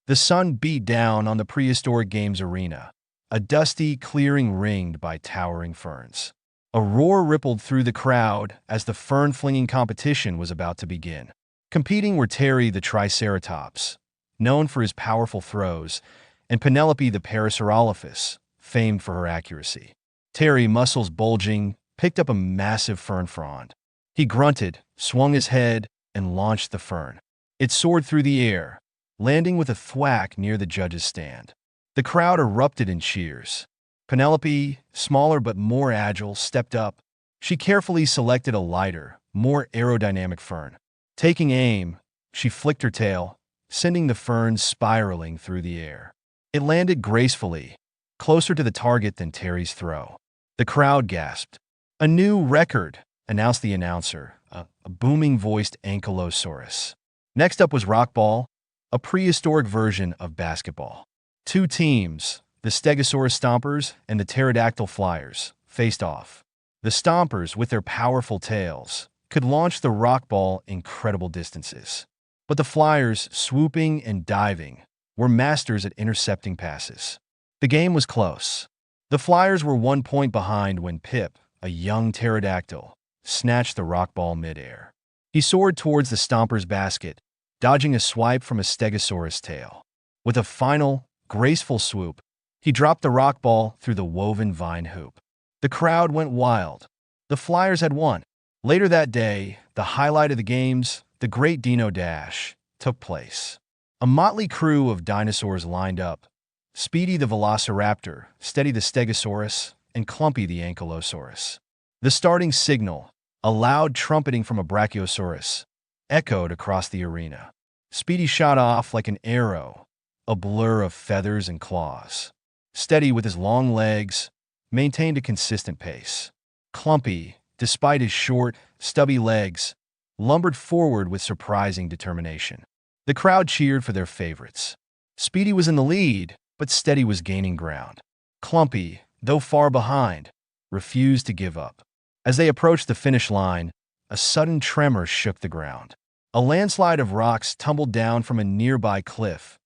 The sun beat down on the Prehistoric Games arena, a dusty clearing ringed by towering ferns. A roar rippled through the crowd as the fern-flinging competition was about to begin. Competing were Terry the Triceratops, known for his powerful throws, and Penelope the Parasaurolophus, famed for her accuracy. Terry, muscles bulging, picked up a massive fern frond. He grunted, swung his head, and launched the fern. It soared through the air, landing with a thwack near the judges' stand. The crowd erupted in cheers. Penelope, smaller but more agile, stepped up. She carefully selected a lighter, more aerodynamic fern. Taking aim, she flicked her tail, sending the fern spiraling through the air. It landed gracefully, closer to the target than Terry's throw. The crowd gasped. "A new record," announced the announcer, a booming-voiced ankylosaurus. Next up was rockball, a prehistoric version of basketball. Two teams, the Stegosaurus Stompers and the Pterodactyl Flyers, faced off. The Stompers, with their powerful tails, could launch the rockball incredible distances. But the Flyers, swooping and diving, were masters at intercepting passes. The game was close. The Flyers were 1 point behind when Pip, a young pterodactyl, snatched the rockball midair. He soared towards the Stompers' basket, dodging a swipe from a Stegosaurus tail. With a final, graceful swoop, he dropped the rockball through the woven vine hoop. The crowd went wild. The Flyers had won. Later that day, the highlight of the games, the Great Dino Dash, took place. A motley crew of dinosaurs lined up: Speedy the Velociraptor, Steady the Stegosaurus, and Clumpy the Ankylosaurus. The starting signal, a loud trumpeting from a Brachiosaurus, echoed across the arena. Speedy shot off like an arrow, a blur of feathers and claws. Steady, with his long legs, maintained a consistent pace. Clumpy, despite his short, stubby legs, lumbered forward with surprising determination. The crowd cheered for their favorites. Speedy was in the lead, but Steady was gaining ground. Clumpy, though far behind, refused to give up. As they approached the finish line, a sudden tremor shook the ground. A landslide of rocks tumbled down from a nearby cliff,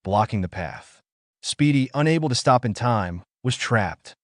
blocking the path. Speedy, unable to stop in time, was trapped.